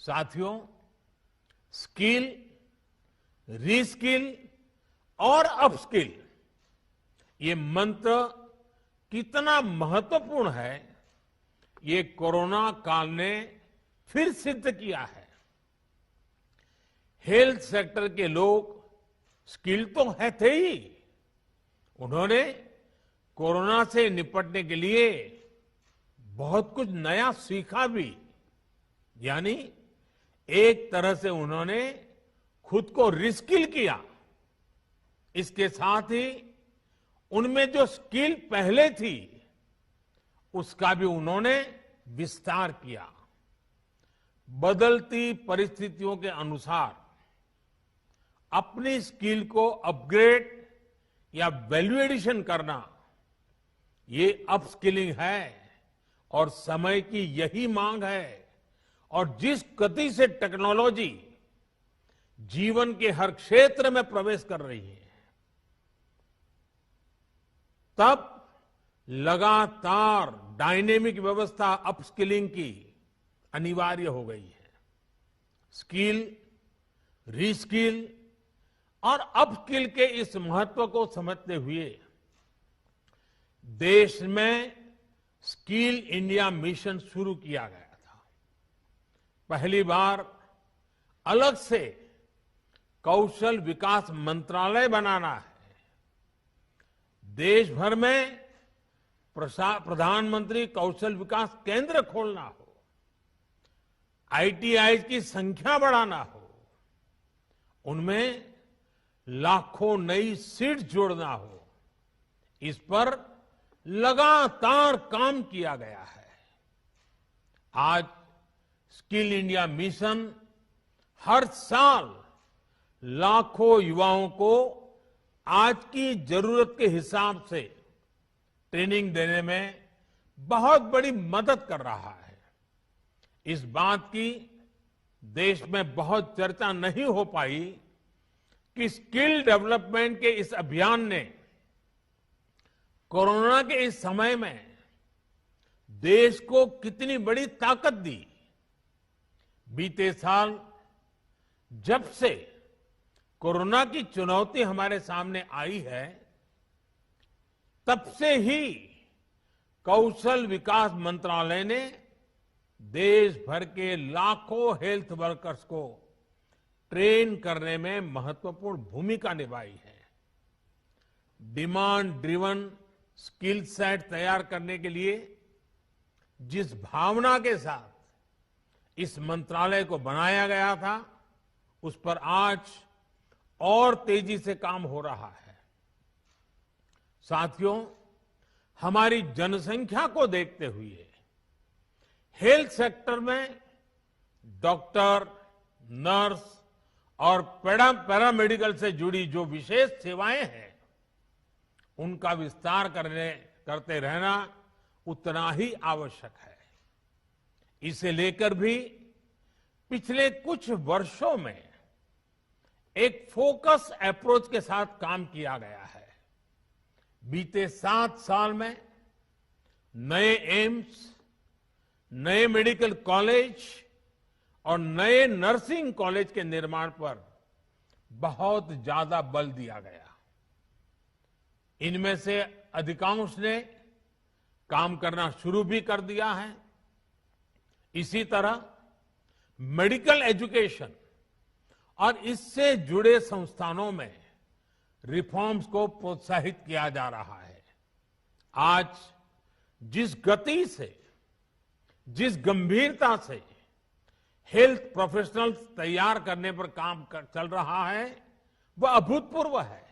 साथियों, skill, reskill और upskill ये मंत्र कितना महत्वपूर्ण है, ये कोरोना काल ने फिर सिद्ध किया है। हेल्थ सेक्टर के लोग स्किल तो है थे ही, उन्होंने कोरोना से निपटने के लिए बहुत कुछ नया सीखा भी। यानी एक तरह से उन्होंने खुद को रिस्किल किया। इसके साथ ही उनमें जो स्किल पहले थी उसका भी उन्होंने विस्तार किया। बदलती परिस्थितियों के अनुसार अपनी स्किल को अपग्रेड या वैल्यू एडिशन करना, ये अपस्किलिंग है और समय की यही मांग है। और जिस गति से टेक्नोलॉजी जीवन के हर क्षेत्र में प्रवेश कर रही है, तब लगातार डायनेमिक व्यवस्था अपस्किलिंग की अनिवार्य हो गई है। स्किल, रीस्किल और अपस्किल के इस महत्व को समझते हुए देश में स्किल इंडिया मिशन शुरू किया गया था। पहली बार अलग से कौशल विकास मंत्रालय बनाना है। देश भर में प्रधानमंत्री कौशल विकास केंद्र खोलना हो, आईटीआई की संख्या बढ़ाना हो, उनमें लाखों नई सीट जोड़ना हो, इस पर लगातार काम किया गया है। आज स्किल इंडिया मिशन हर साल लाखों युवाओं को आज की जरूरत के हिसाब से ट्रेनिंग देने में बहुत बड़ी मदद कर रहा है। इस बात की देश में बहुत चर्चा नहीं हो पाई कि स्किल डेवलपमेंट के इस अभियान ने कोरोना के इस समय में देश को कितनी बड़ी ताकत दी। बीते साल जब से कोरोना की चुनौती हमारे सामने आई है, तब से ही कौशल विकास मंत्रालय ने देश भर के लाखों हेल्थ वर्कर्स को ट्रेन करने में महत्वपूर्ण भूमिका निभाई है। डिमांड ड्रिवन स्किल सेट तैयार करने के लिए जिस भावना के साथ इस मंत्रालय को बनाया गया था, उस पर आज और तेजी से काम हो रहा है। साथियों, हमारी जनसंख्या को देखते हुए हेल्थ सेक्टर में डॉक्टर, नर्स और पैरामेडिकल से जुड़ी जो विशेष सेवाएं हैं, उनका विस्तार करते रहना उतना ही आवश्यक है। इसे लेकर भी पिछले कुछ वर्षों में एक फोकस अप्रोच के साथ काम किया गया है। बीते 7 साल में नए एम्स, नए मेडिकल कॉलेज और नए नर्सिंग कॉलेज के निर्माण पर बहुत ज्यादा बल दिया गया। इनमें से अधिकांश ने काम करना शुरू भी कर दिया है। इसी तरह मेडिकल एजुकेशन और इससे जुड़े संस्थानों में रिफॉर्म्स को प्रोत्साहित किया जा रहा है। आज जिस गति से, जिस गंभीरता से हेल्थ प्रोफेशनल्स तैयार करने पर काम चल रहा है, वह अभूतपूर्व है।